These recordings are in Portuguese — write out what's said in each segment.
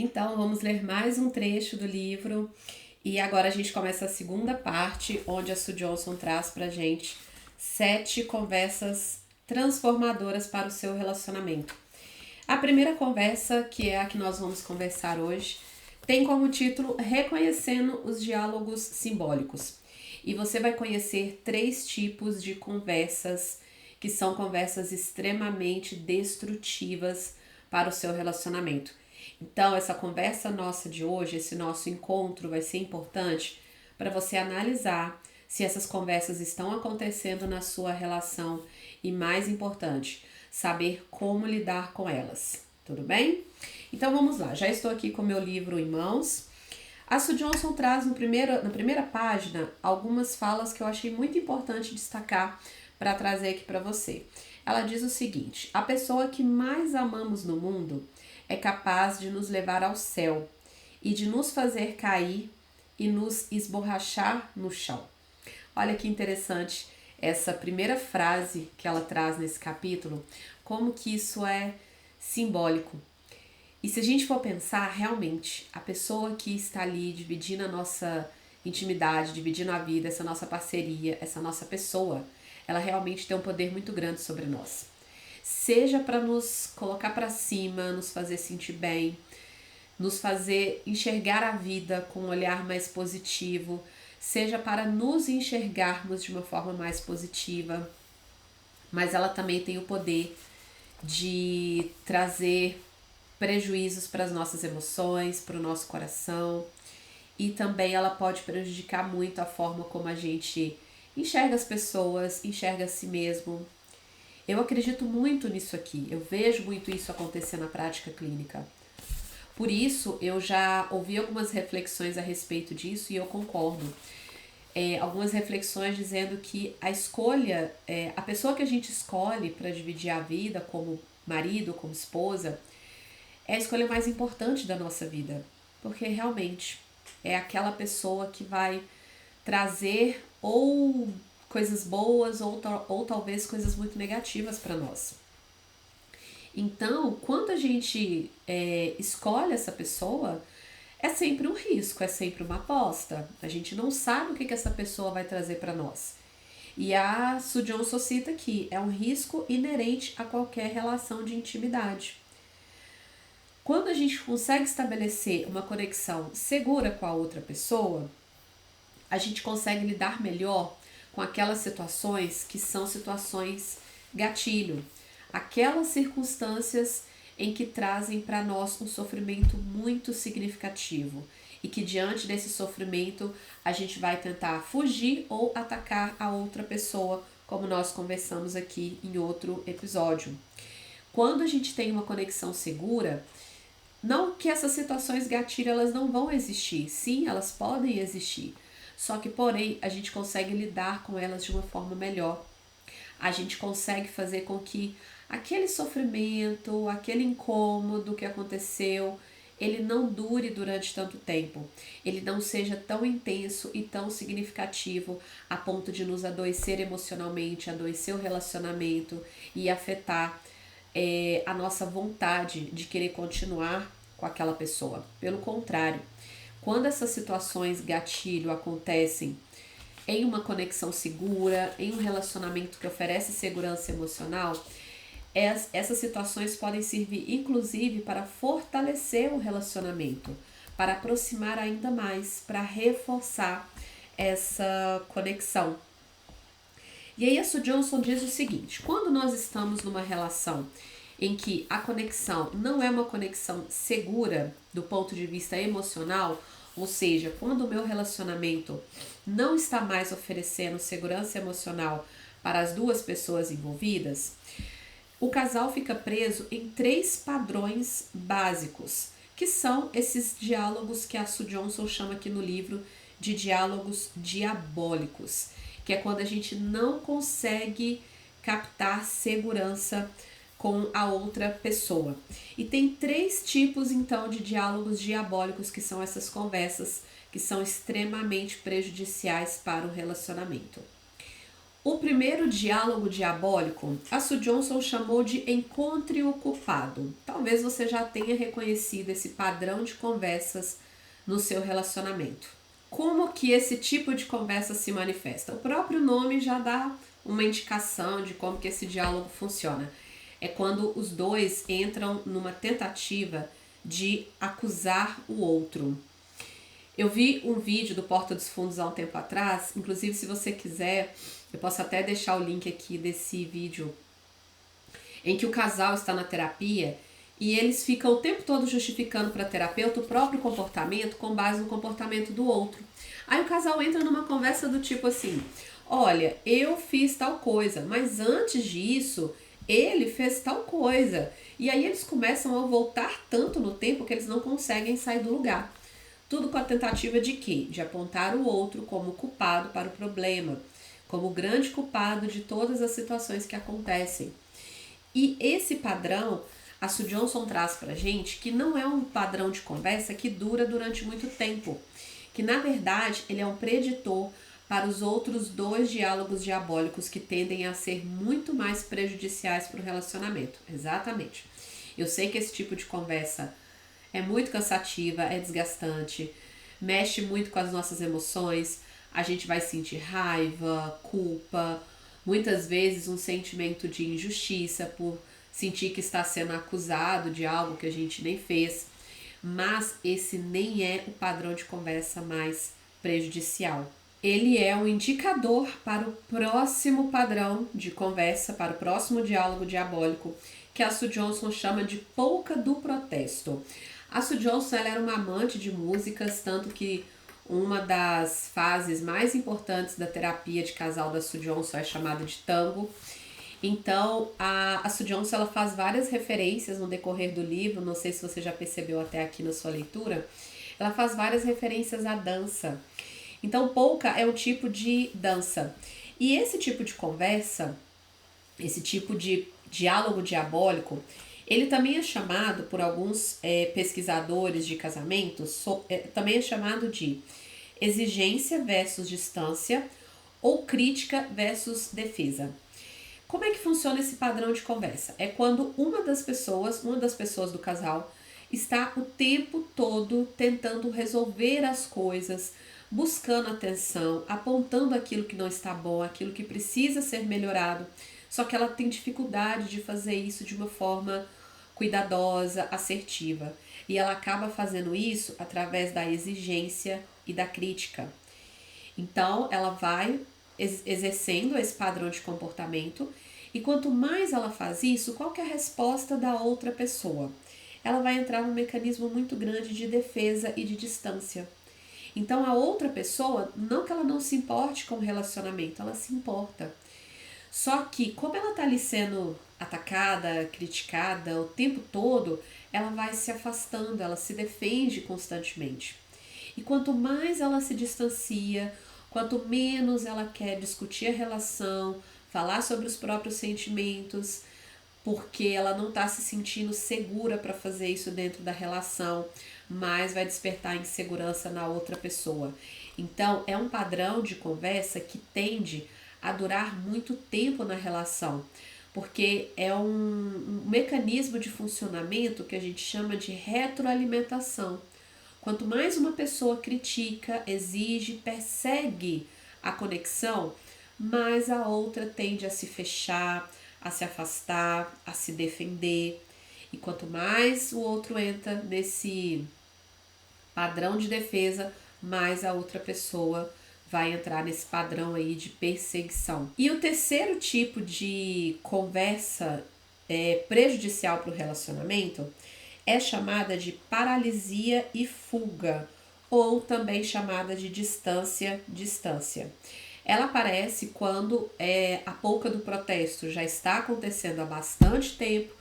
Então, vamos ler mais um trecho do livro e agora a gente começa a segunda parte, onde a Sue Johnson traz pra gente 7 conversas transformadoras para o seu relacionamento. A primeira conversa, que é a que nós vamos conversar hoje, tem como título Reconhecendo os Diálogos Simbólicos. E você vai conhecer 3 tipos de conversas que são conversas extremamente destrutivas para o seu relacionamento. Então, essa conversa nossa de hoje, esse nosso encontro vai ser importante para você analisar se essas conversas estão acontecendo na sua relação e, mais importante, saber como lidar com elas. Tudo bem? Então vamos lá, já estou aqui com o meu livro em mãos. A Sue Johnson traz na primeira página algumas falas que eu achei muito importante destacar para trazer aqui para você. Ela diz o seguinte: a pessoa que mais amamos no mundo é capaz de nos levar ao céu e de nos fazer cair e nos esborrachar no chão. Olha que interessante essa primeira frase que ela traz nesse capítulo, como que isso é simbólico. E se a gente for pensar, realmente, a pessoa que está ali dividindo a nossa intimidade, dividindo a vida, essa nossa parceria, essa nossa pessoa, ela realmente tem um poder muito grande sobre nós. Seja para nos colocar para cima, nos fazer sentir bem, nos fazer enxergar a vida com um olhar mais positivo, seja para nos enxergarmos de uma forma mais positiva, mas ela também tem o poder de trazer prejuízos para as nossas emoções, para o nosso coração, e também ela pode prejudicar muito a forma como a gente enxerga as pessoas, enxerga a si mesmo. Eu acredito muito nisso aqui, eu vejo muito isso acontecer na prática clínica. Por isso, eu já ouvi algumas reflexões a respeito disso e eu concordo. Algumas reflexões dizendo que a escolha, a pessoa que a gente escolhe para dividir a vida como marido, como esposa, é a escolha mais importante da nossa vida, porque realmente é aquela pessoa que vai trazer ou coisas boas ou talvez coisas muito negativas para nós. Então, quando a gente escolhe essa pessoa, é sempre um risco, é sempre uma aposta. A gente não sabe o que essa pessoa vai trazer para nós. E a Sue Johnson cita aqui, é um risco inerente a qualquer relação de intimidade. Quando a gente consegue estabelecer uma conexão segura com a outra pessoa, a gente consegue lidar melhor com aquelas situações que são situações gatilho, aquelas circunstâncias em que trazem para nós um sofrimento muito significativo e que diante desse sofrimento a gente vai tentar fugir ou atacar a outra pessoa, como nós conversamos aqui em outro episódio. Quando a gente tem uma conexão segura, não que essas situações gatilho elas não vão existir, sim, elas podem existir, só que porém a gente consegue lidar com elas de uma forma melhor. A gente consegue fazer com que aquele sofrimento, aquele incômodo que aconteceu, ele não dure durante tanto tempo, ele não seja tão intenso e tão significativo a ponto de nos adoecer emocionalmente, adoecer o relacionamento e afetar a nossa vontade de querer continuar com aquela pessoa. Pelo contrário, quando essas situações gatilho acontecem em uma conexão segura, em um relacionamento que oferece segurança emocional, essas situações podem servir inclusive para fortalecer o relacionamento, para aproximar ainda mais, para reforçar essa conexão. E aí a Sue Johnson diz o seguinte: quando nós estamos numa relação em que a conexão não é uma conexão segura do ponto de vista emocional, ou seja, quando o meu relacionamento não está mais oferecendo segurança emocional para as duas pessoas envolvidas, o casal fica preso em 3 padrões básicos, que são esses diálogos que a Sue Johnson chama aqui no livro de diálogos diabólicos, que é quando a gente não consegue captar segurança com a outra pessoa. E tem 3 tipos então de diálogos diabólicos, que são essas conversas que são extremamente prejudiciais para o relacionamento. O primeiro diálogo diabólico, a Sue Johnson chamou de encontre o culpado. Talvez você já tenha reconhecido esse padrão de conversas no seu relacionamento. Como que esse tipo de conversa se manifesta? O próprio nome já dá uma indicação de como que esse diálogo funciona. É quando os dois entram numa tentativa de acusar o outro. Eu vi um vídeo do Porta dos Fundos há um tempo atrás, inclusive se você quiser, eu posso até deixar o link aqui desse vídeo, em que o casal está na terapia e eles ficam o tempo todo justificando para a terapeuta o próprio comportamento com base no comportamento do outro. Aí o casal entra numa conversa do tipo assim, olha, eu fiz tal coisa, mas antes disso ele fez tal coisa. E aí eles começam a voltar tanto no tempo que eles não conseguem sair do lugar. Tudo com a tentativa de quê? De apontar o outro como culpado para o problema, como o grande culpado de todas as situações que acontecem. E esse padrão, a Sue Johnson traz pra gente que não é um padrão de conversa que dura durante muito tempo, que na verdade ele é um preditor para os outros dois diálogos diabólicos que tendem a ser muito mais prejudiciais para o relacionamento. Exatamente. Eu sei que esse tipo de conversa é muito cansativa, é desgastante, mexe muito com as nossas emoções, a gente vai sentir raiva, culpa, muitas vezes um sentimento de injustiça por sentir que está sendo acusado de algo que a gente nem fez, mas esse nem é o padrão de conversa mais prejudicial. Ele é um indicador para o próximo padrão de conversa, para o próximo diálogo diabólico, que a Sue Johnson chama de polca do protesto. A Sue Johnson ela era uma amante de músicas, tanto que uma das fases mais importantes da terapia de casal da Sue Johnson é chamada de tango. Então, a Sue Johnson ela faz várias referências no decorrer do livro, não sei se você já percebeu até aqui na sua leitura, ela faz várias referências à dança. Então, polka é um tipo de dança. E esse tipo de conversa, esse tipo de diálogo diabólico, ele também é chamado por alguns pesquisadores de casamentos, também é chamado de exigência versus distância ou crítica versus defesa. Como é que funciona esse padrão de conversa? É quando uma das pessoas do casal, está o tempo todo tentando resolver as coisas, buscando atenção, apontando aquilo que não está bom, aquilo que precisa ser melhorado, só que ela tem dificuldade de fazer isso de uma forma cuidadosa, assertiva. E ela acaba fazendo isso através da exigência e da crítica. Então, ela vai exercendo esse padrão de comportamento e quanto mais ela faz isso, qual que é a resposta da outra pessoa? Ela vai entrar num mecanismo muito grande de defesa e de distância. Então, a outra pessoa, não que ela não se importe com o relacionamento, ela se importa. Só que, como ela está ali sendo atacada, criticada o tempo todo, ela vai se afastando, ela se defende constantemente. E quanto mais ela se distancia, quanto menos ela quer discutir a relação, falar sobre os próprios sentimentos, porque ela não está se sentindo segura para fazer isso dentro da relação, mais vai despertar insegurança na outra pessoa. Então, é um padrão de conversa que tende a durar muito tempo na relação, porque é um mecanismo de funcionamento que a gente chama de retroalimentação. Quanto mais uma pessoa critica, exige, persegue a conexão, mais a outra tende a se fechar, a se afastar, a se defender. E quanto mais o outro entra nesse padrão de defesa, mais a outra pessoa vai entrar nesse padrão aí de perseguição. E o terceiro tipo de conversa prejudicial para o relacionamento é chamada de paralisia e fuga, ou também chamada de distância. Ela aparece quando a polca do protesto já está acontecendo há bastante tempo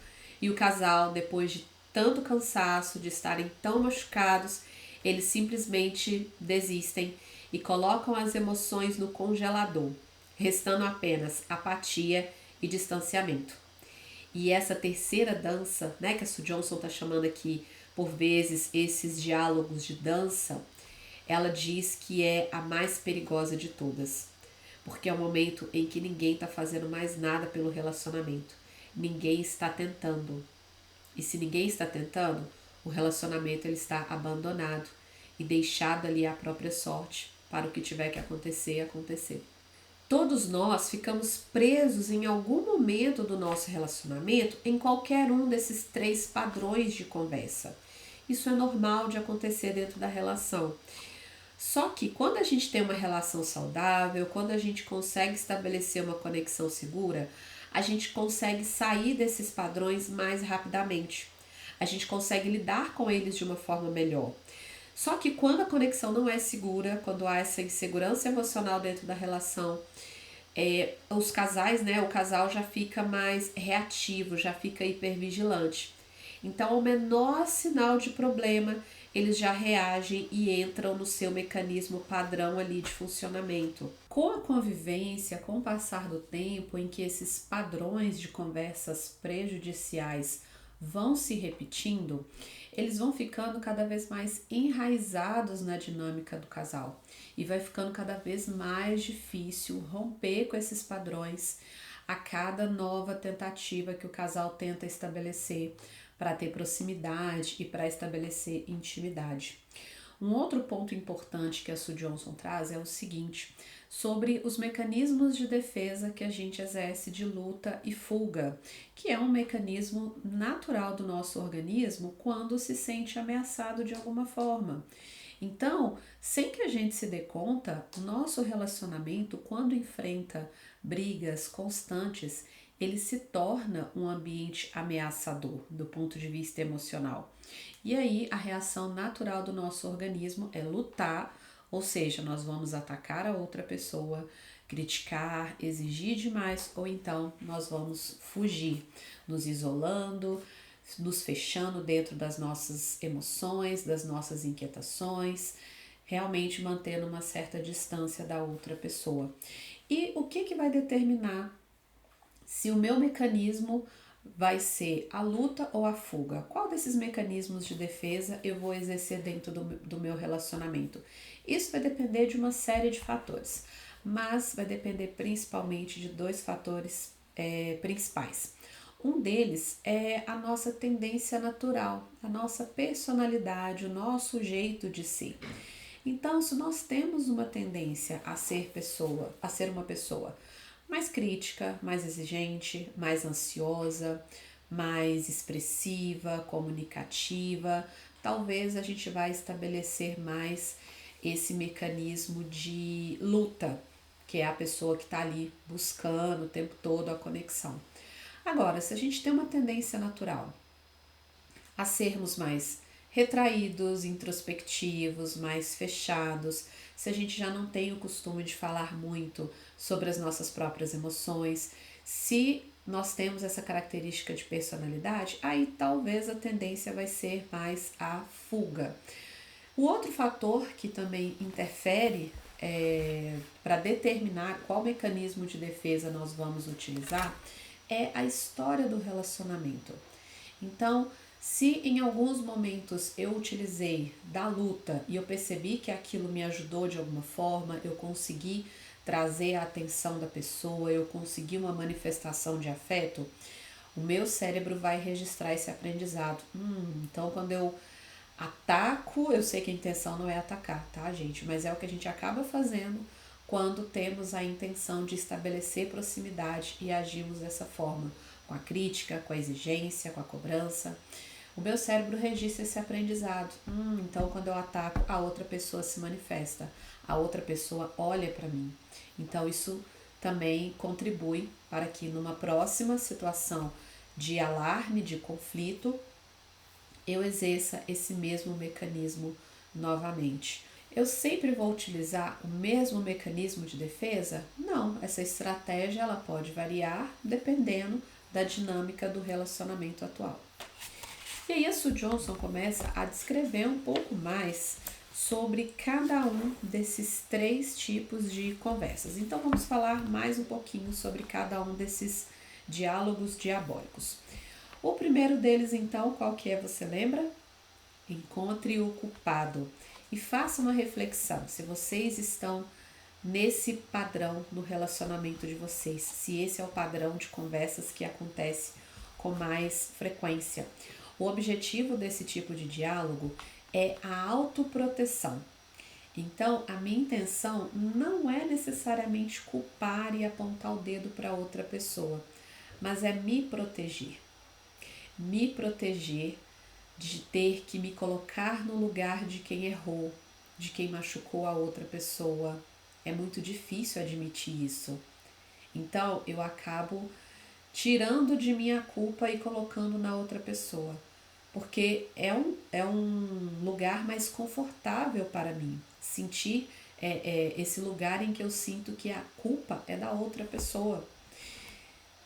e o casal, depois de tanto cansaço, de estarem tão machucados, eles simplesmente desistem e colocam as emoções no congelador, restando apenas apatia e distanciamento. E essa terceira dança, né, que a Sue Johnson está chamando aqui, por vezes, esses diálogos de dança, ela diz que é a mais perigosa de todas. porque é um momento em que ninguém está fazendo mais nada pelo relacionamento. Ninguém está tentando. E se ninguém está tentando, o relacionamento ele está abandonado e deixado ali à própria sorte para o que tiver que acontecer, acontecer. Todos nós ficamos presos em algum momento do nosso relacionamento em qualquer um desses 3 padrões de conversa. Isso é normal de acontecer dentro da relação. Só que quando a gente tem uma relação saudável, quando a gente consegue estabelecer uma conexão segura, a gente consegue sair desses padrões mais rapidamente. A gente consegue lidar com eles de uma forma melhor. Só que quando a conexão não é segura, quando há essa insegurança emocional dentro da relação, os casais, né, o casal já fica mais reativo, já fica hipervigilante. Então, ao menor sinal de problema, eles já reagem e entram no seu mecanismo padrão ali de funcionamento. Com a convivência, com o passar do tempo em que esses padrões de conversas prejudiciais vão se repetindo, eles vão ficando cada vez mais enraizados na dinâmica do casal e vai ficando cada vez mais difícil romper com esses padrões a cada nova tentativa que o casal tenta estabelecer para ter proximidade e para estabelecer intimidade. Um outro ponto importante que a Sue Johnson traz é o seguinte, sobre os mecanismos de defesa que a gente exerce de luta e fuga, que é um mecanismo natural do nosso organismo quando se sente ameaçado de alguma forma. Então, sem que a gente se dê conta, o nosso relacionamento, quando enfrenta brigas constantes, ele se torna um ambiente ameaçador do ponto de vista emocional. E aí, a reação natural do nosso organismo é lutar, ou seja, nós vamos atacar a outra pessoa, criticar, exigir demais, ou então nós vamos fugir, nos isolando, nos fechando dentro das nossas emoções, das nossas inquietações, realmente mantendo uma certa distância da outra pessoa. E o que vai determinar se o meu mecanismo vai ser a luta ou a fuga? Qual desses mecanismos de defesa eu vou exercer dentro do meu relacionamento? Isso vai depender de uma série de fatores, mas vai depender principalmente de 2 fatores principais. Um deles é a nossa tendência natural, a nossa personalidade, o nosso jeito de ser. Então, se nós temos uma tendência a ser uma pessoa mais crítica, mais exigente, mais ansiosa, mais expressiva, comunicativa, talvez a gente vai estabelecer mais esse mecanismo de luta, que é a pessoa que está ali buscando o tempo todo a conexão. Agora, se a gente tem uma tendência natural a sermos mais retraídos, introspectivos, mais fechados, se a gente já não tem o costume de falar muito sobre as nossas próprias emoções, se nós temos essa característica de personalidade, aí talvez a tendência vai ser mais a fuga. O outro fator que também interfere para determinar qual mecanismo de defesa nós vamos utilizar é a história do relacionamento. Então, se em alguns momentos eu utilizei da luta e eu percebi que aquilo me ajudou de alguma forma, eu consegui trazer a atenção da pessoa, eu consegui uma manifestação de afeto, o meu cérebro vai registrar esse aprendizado. Então, quando eu ataco, eu sei que a intenção não é atacar, tá, gente? Mas é o que a gente acaba fazendo quando temos a intenção de estabelecer proximidade e agimos dessa forma, com a crítica, com a exigência, com a cobrança. O meu cérebro registra esse aprendizado. Então, quando eu ataco, a outra pessoa se manifesta, a outra pessoa olha para mim. Então, isso também contribui para que numa próxima situação de alarme, de conflito, eu exerça esse mesmo mecanismo novamente. Eu sempre vou utilizar o mesmo mecanismo de defesa? Não, essa estratégia ela pode variar dependendo da dinâmica do relacionamento atual. E aí a Sue Johnson começa a descrever um pouco mais sobre cada um desses 3 tipos de conversas. Então vamos falar mais um pouquinho sobre cada um desses diálogos diabólicos. O primeiro deles, então, qual que é? Você lembra? Encontre o culpado e faça uma reflexão. Se vocês estão nesse padrão no relacionamento de vocês, se esse é o padrão de conversas que acontece com mais frequência. O objetivo desse tipo de diálogo é a autoproteção. Então, a minha intenção não é necessariamente culpar e apontar o dedo para outra pessoa, mas é me proteger. Me proteger de ter que me colocar no lugar de quem errou, de quem machucou a outra pessoa. É muito difícil admitir isso. Então, eu acabo tirando de mim a culpa e colocando na outra pessoa. Porque é um lugar mais confortável para mim. Sentir esse lugar em que eu sinto que a culpa é da outra pessoa.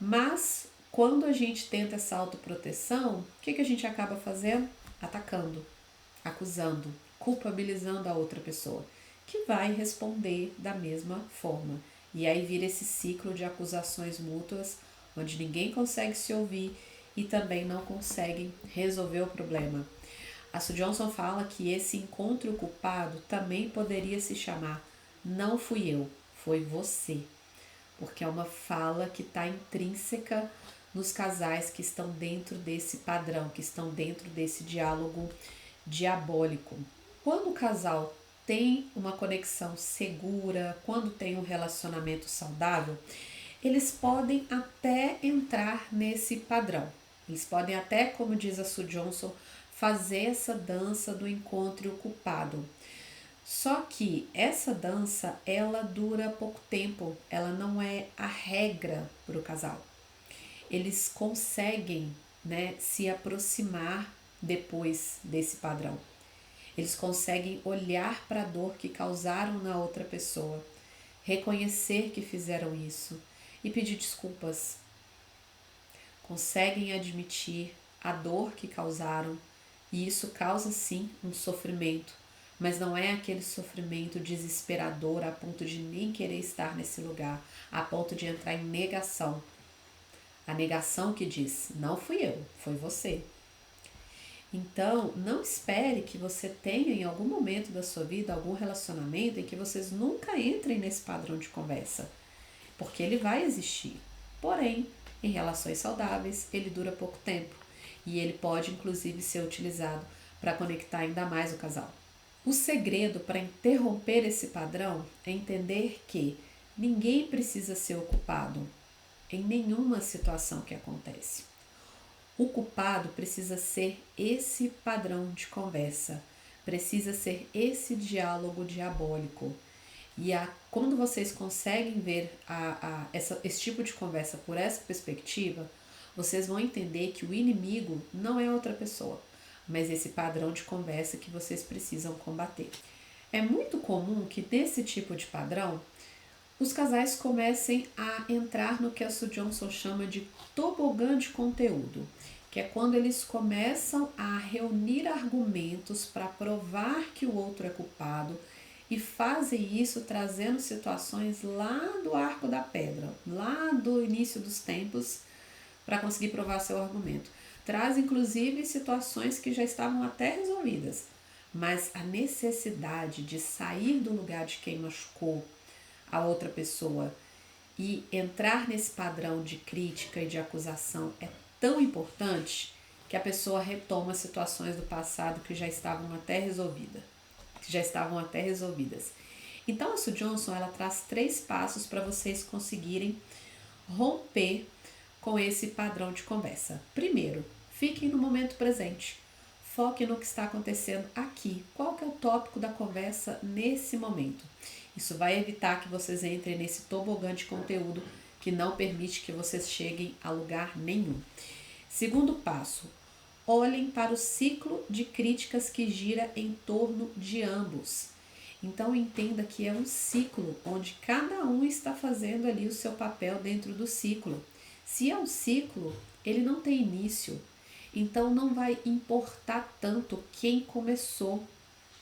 Mas, quando a gente tenta essa autoproteção, o que a gente acaba fazendo? Atacando, acusando, culpabilizando a outra pessoa, que vai responder da mesma forma. E aí vira esse ciclo de acusações mútuas, onde ninguém consegue se ouvir e também não conseguem resolver o problema. A Sue Johnson fala que esse encontro culpado também poderia se chamar "Não fui eu, foi você", porque é uma fala que está intrínseca nos casais que estão dentro desse padrão, que estão dentro desse diálogo diabólico. Quando o casal tem uma conexão segura, quando tem um relacionamento saudável, eles podem até entrar nesse padrão. Eles podem até, como diz a Sue Johnson, fazer essa dança do encontro culpado. Só que essa dança, ela dura pouco tempo, ela não é a regra para o casal. Eles conseguem, né, se aproximar depois desse padrão. Eles conseguem olhar para a dor que causaram na outra pessoa, reconhecer que fizeram isso e pedir desculpas. Conseguem admitir a dor que causaram, e isso causa sim um sofrimento, mas não é aquele sofrimento desesperador a ponto de nem querer estar nesse lugar, a ponto de entrar em negação. A negação que diz: não fui eu, foi você. Então, não espere que você tenha em algum momento da sua vida algum relacionamento em que vocês nunca entrem nesse padrão de conversa, porque ele vai existir. Porém, em relações saudáveis, ele dura pouco tempo e ele pode inclusive ser utilizado para conectar ainda mais o casal. O segredo para interromper esse padrão é entender que ninguém precisa ser o culpado em nenhuma situação que acontece. O culpado precisa ser esse padrão de conversa, precisa ser esse diálogo diabólico. E quando vocês conseguem ver esse tipo de conversa por essa perspectiva, vocês vão entender que o inimigo não é outra pessoa, mas esse padrão de conversa que vocês precisam combater. É muito comum que nesse tipo de padrão, os casais comecem a entrar no que a Sue Johnson chama de tobogã de conteúdo, que é quando eles começam a reunir argumentos para provar que o outro é culpado, e fazem isso trazendo situações lá do arco da pedra, lá do início dos tempos, para conseguir provar seu argumento. Traz inclusive situações que já estavam até resolvidas, mas a necessidade de sair do lugar de quem machucou a outra pessoa e entrar nesse padrão de crítica e de acusação é tão importante que a pessoa retoma situações do passado que já estavam até resolvidas. Então a Sue Johnson, ela traz 3 passos para vocês conseguirem romper com esse padrão de conversa. Primeiro, fiquem no momento presente. Foque no que está acontecendo aqui. Qual que é o tópico da conversa nesse momento? Isso vai evitar que vocês entrem nesse tobogã de conteúdo que não permite que vocês cheguem a lugar nenhum. Segundo passo, olhem para o ciclo de críticas que gira em torno de ambos. Então entenda que é um ciclo onde cada um está fazendo ali o seu papel dentro do ciclo. Se é um ciclo, ele não tem início, então não vai importar tanto quem começou,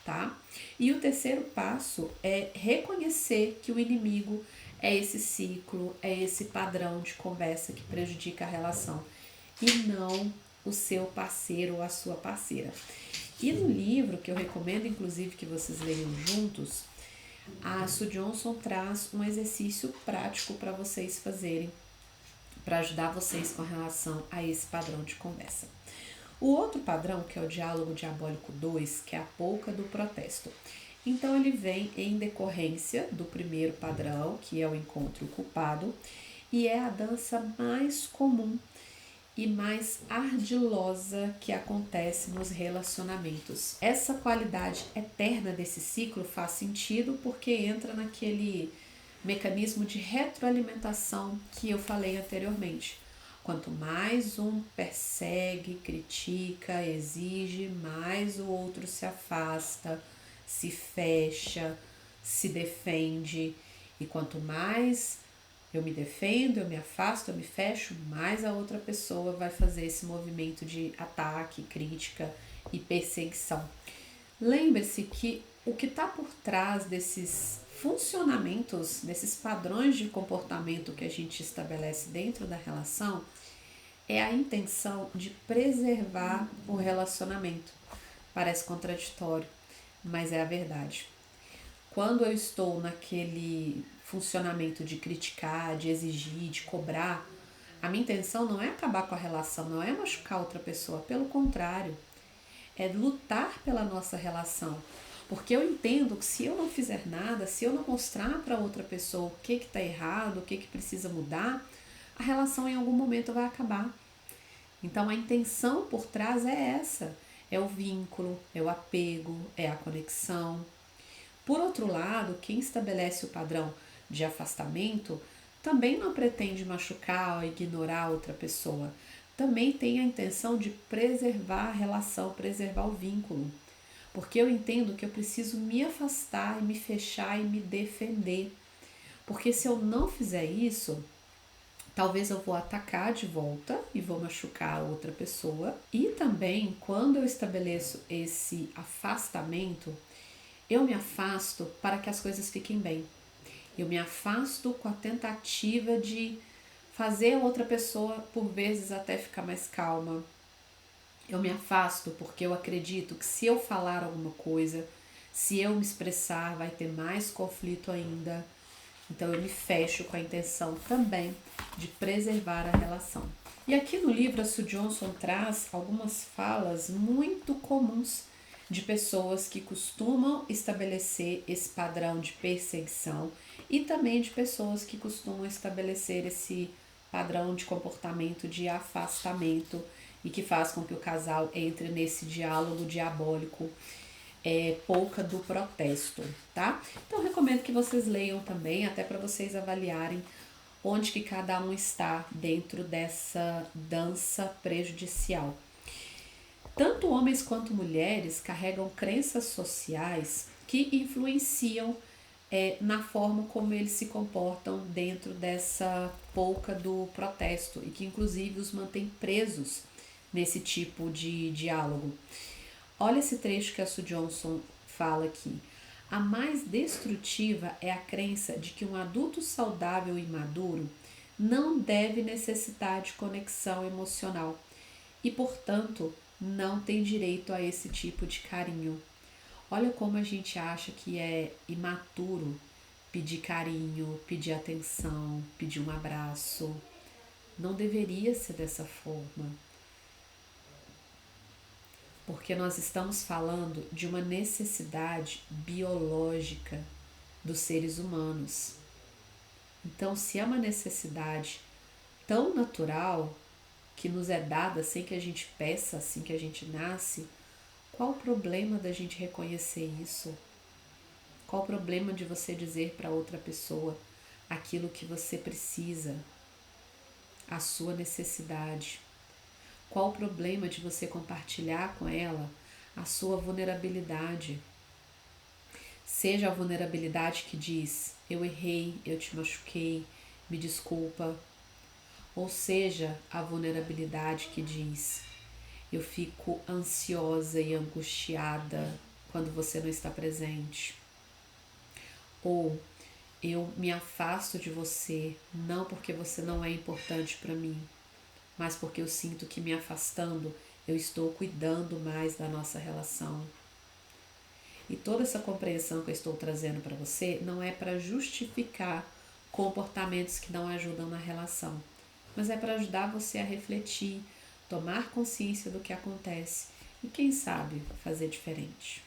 tá? E o terceiro passo é reconhecer que o inimigo é esse ciclo, é esse padrão de conversa que prejudica a relação e não o seu parceiro ou a sua parceira. E no livro, que eu recomendo inclusive que vocês leiam juntos, A Sue Johnson traz um exercício prático para vocês fazerem, para ajudar vocês com relação a esse padrão de conversa. O outro padrão, que é o diálogo diabólico 2, que é a polca do protesto. Então ele vem em decorrência do primeiro padrão, que é o encontro culpado, e é a dança mais comum e mais ardilosa que acontece nos relacionamentos. Essa qualidade eterna desse ciclo faz sentido porque entra naquele mecanismo de retroalimentação que eu falei anteriormente. Quanto mais um persegue, critica, exige, mais o outro se afasta, se fecha, se defende. E quanto mais eu me defendo, eu me afasto, eu me fecho, mais a outra pessoa vai fazer esse movimento de ataque, crítica e perseguição. Lembre-se que o que está por trás desses funcionamentos, desses padrões de comportamento que a gente estabelece dentro da relação, é a intenção de preservar o relacionamento. Parece contraditório, mas é a verdade. Quando eu estou naquele funcionamento de criticar, de exigir, de cobrar, a minha intenção não é acabar com a relação, não é machucar outra pessoa, pelo contrário, é lutar pela nossa relação. Porque eu entendo que se eu não fizer nada, se eu não mostrar para outra pessoa o que está errado, o que precisa mudar, a relação em algum momento vai acabar. Então a intenção por trás é essa, é o vínculo, é o apego, é a conexão. Por outro lado, quem estabelece o padrão de afastamento também não pretende machucar ou ignorar outra pessoa. Também tem a intenção de preservar a relação, preservar o vínculo. Porque eu entendo que eu preciso me afastar e me fechar e me defender. Porque se eu não fizer isso, talvez eu vou atacar de volta e vou machucar a outra pessoa. E também, quando eu estabeleço esse afastamento, eu me afasto para que as coisas fiquem bem. Eu me afasto com a tentativa de fazer a outra pessoa, por vezes, até ficar mais calma. Eu me afasto porque eu acredito que se eu falar alguma coisa, se eu me expressar, vai ter mais conflito ainda. Então eu me fecho com a intenção também de preservar a relação. E aqui no livro a Sue Johnson traz algumas falas muito comuns de pessoas que costumam estabelecer esse padrão de perseguição e também de pessoas que costumam estabelecer esse padrão de comportamento de afastamento e que faz com que o casal entre nesse diálogo diabólico, polca do protesto, tá? Então recomendo que vocês leiam também, até para vocês avaliarem onde que cada um está dentro dessa dança prejudicial. Tanto homens quanto mulheres carregam crenças sociais que influenciam na forma como eles se comportam dentro dessa polca do protesto e que inclusive os mantém presos nesse tipo de diálogo. Olha esse trecho que a Sue Johnson fala aqui. A mais destrutiva é a crença de que um adulto saudável e maduro não deve necessitar de conexão emocional e, portanto, não tem direito a esse tipo de carinho. Olha como a gente acha que é imaturo pedir carinho, pedir atenção, pedir um abraço. Não deveria ser dessa forma. Porque nós estamos falando de uma necessidade biológica dos seres humanos. Então, se é uma necessidade tão natural que nos é dada sem que a gente peça, assim que a gente nasce, qual o problema da gente reconhecer isso? Qual o problema de você dizer para outra pessoa aquilo que você precisa, a sua necessidade? Qual o problema de você compartilhar com ela a sua vulnerabilidade? Seja a vulnerabilidade que diz, eu errei, eu te machuquei, me desculpa. Ou seja, a vulnerabilidade que diz, eu fico ansiosa e angustiada quando você não está presente. Ou eu me afasto de você, não porque você não é importante para mim, mas porque eu sinto que me afastando, eu estou cuidando mais da nossa relação. E toda essa compreensão que eu estou trazendo para você não é para justificar comportamentos que não ajudam na relação, mas é para ajudar você a refletir, tomar consciência do que acontece e, quem sabe, fazer diferente.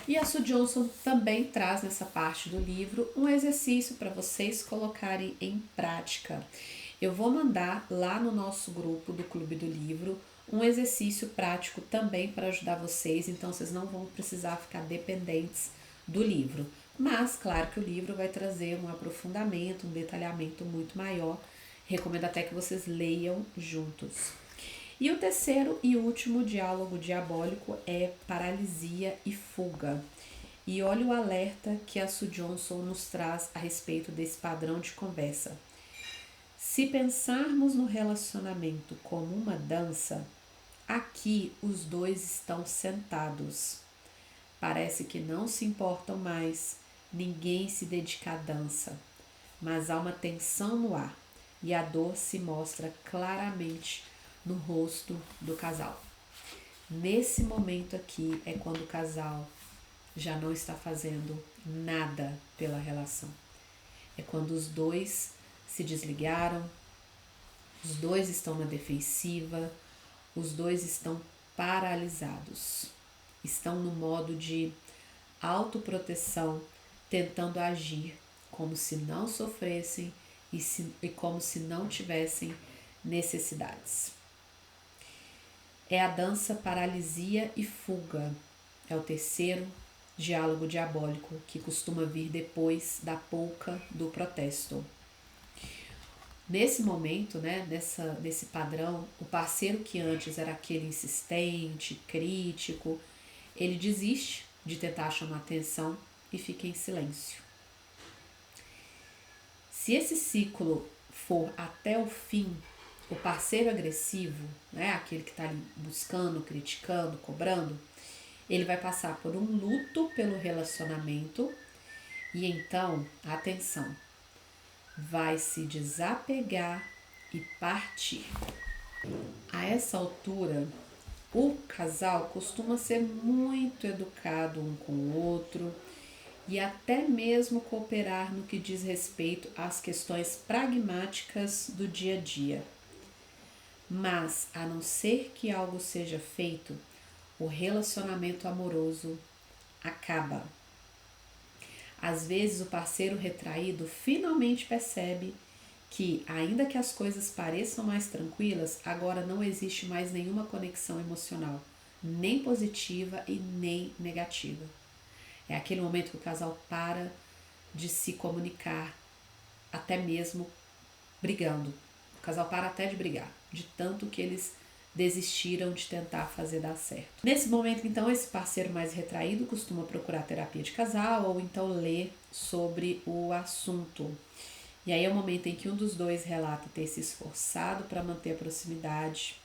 E a Sue Johnson também traz nessa parte do livro um exercício para vocês colocarem em prática. Eu vou mandar lá no nosso grupo do Clube do Livro um exercício prático também para ajudar vocês, então vocês não vão precisar ficar dependentes do livro. Mas, claro que o livro vai trazer um aprofundamento, um detalhamento muito maior. Recomendo até que vocês leiam juntos. E o terceiro e último diálogo diabólico é paralisia e fuga. E olha o alerta que a Sue Johnson nos traz a respeito desse padrão de conversa. Se pensarmos no relacionamento como uma dança, aqui os dois estão sentados. Parece que não se importam mais, ninguém se dedica à dança, mas há uma tensão no ar e a dor se mostra claramente no rosto do casal. Nesse momento aqui é quando o casal já não está fazendo nada pela relação. É quando os dois se desligaram, os dois estão na defensiva, os dois estão paralisados, estão no modo de autoproteção, tentando agir como se não sofressem e como se não tivessem necessidades. É a dança paralisia e fuga, é o terceiro diálogo diabólico que costuma vir depois da polca do protesto. Nesse momento, né, nesse padrão, o parceiro que antes era aquele insistente, crítico, ele desiste de tentar chamar atenção e fica em silêncio. Se esse ciclo for até o fim, o parceiro agressivo, né, aquele que está ali buscando, criticando, cobrando, ele vai passar por um luto pelo relacionamento e então, atenção, vai se desapegar e partir. A essa altura, o casal costuma ser muito educado um com o outro e até mesmo cooperar no que diz respeito às questões pragmáticas do dia a dia. Mas, a não ser que algo seja feito, o relacionamento amoroso acaba. Às vezes o parceiro retraído finalmente percebe que, ainda que as coisas pareçam mais tranquilas, agora não existe mais nenhuma conexão emocional, nem positiva e nem negativa. É aquele momento que o casal para de se comunicar, até mesmo brigando. O casal para até de brigar, de tanto que eles desistiram de tentar fazer dar certo. Nesse momento, então, esse parceiro mais retraído costuma procurar terapia de casal ou então ler sobre o assunto. E aí é o momento em que um dos dois relata ter se esforçado para manter a proximidade,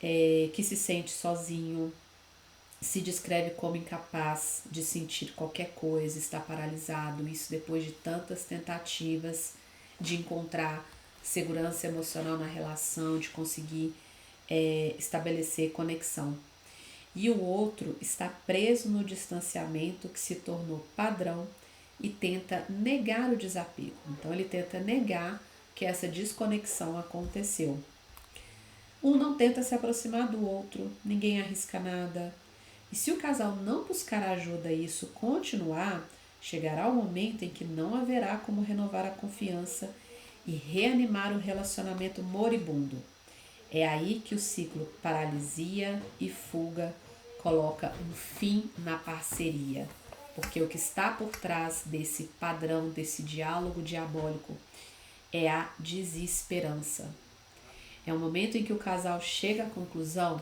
que se sente sozinho, se descreve como incapaz de sentir qualquer coisa, está paralisado, isso depois de tantas tentativas de encontrar segurança emocional na relação, de conseguir estabelecer conexão. E o outro está preso no distanciamento que se tornou padrão e tenta negar o desapego. Então ele tenta negar que essa desconexão aconteceu. Um não tenta se aproximar do outro, ninguém arrisca nada. E se o casal não buscar ajuda e isso continuar, chegará o momento em que não haverá como renovar a confiança e reanimar o relacionamento moribundo. É aí que o ciclo paralisia e fuga coloca um fim na parceria, porque o que está por trás desse padrão, desse diálogo diabólico, é a desesperança. É o momento em que o casal chega à conclusão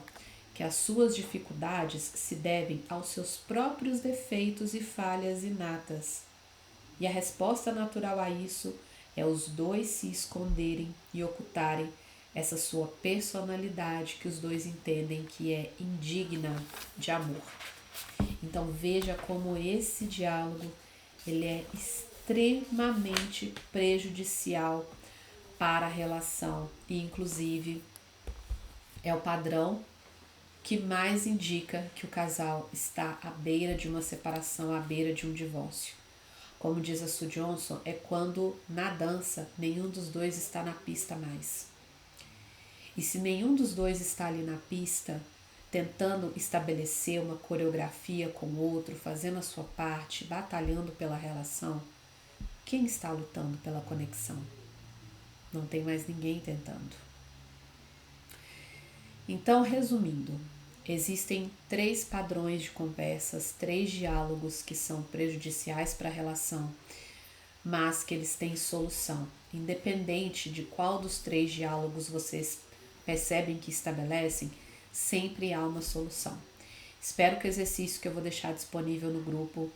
que as suas dificuldades se devem aos seus próprios defeitos e falhas inatas. E a resposta natural a isso é os dois se esconderem e ocultarem essa sua personalidade que os dois entendem que é indigna de amor. Então veja como esse diálogo ele é extremamente prejudicial para a relação e inclusive é o padrão que mais indica que o casal está à beira de uma separação, à beira de um divórcio. Como diz a Sue Johnson, é quando na dança nenhum dos dois está na pista mais. E se nenhum dos dois está ali na pista, tentando estabelecer uma coreografia com o outro, fazendo a sua parte, batalhando pela relação, quem está lutando pela conexão? Não tem mais ninguém tentando. Então, resumindo, existem 3 padrões de conversas, 3 diálogos que são prejudiciais para a relação, mas que eles têm solução. Independente de qual dos 3 diálogos vocês percebem que estabelecem, sempre há uma solução. Espero que o exercício que eu vou deixar disponível no grupo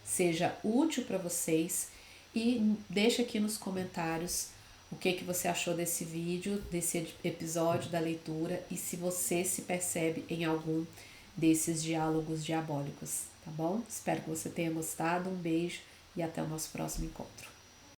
seja útil para vocês e deixa aqui nos comentários o que você achou desse vídeo, desse episódio da leitura e se você se percebe em algum desses diálogos diabólicos, tá bom? Espero que você tenha gostado, um beijo e até o nosso próximo encontro.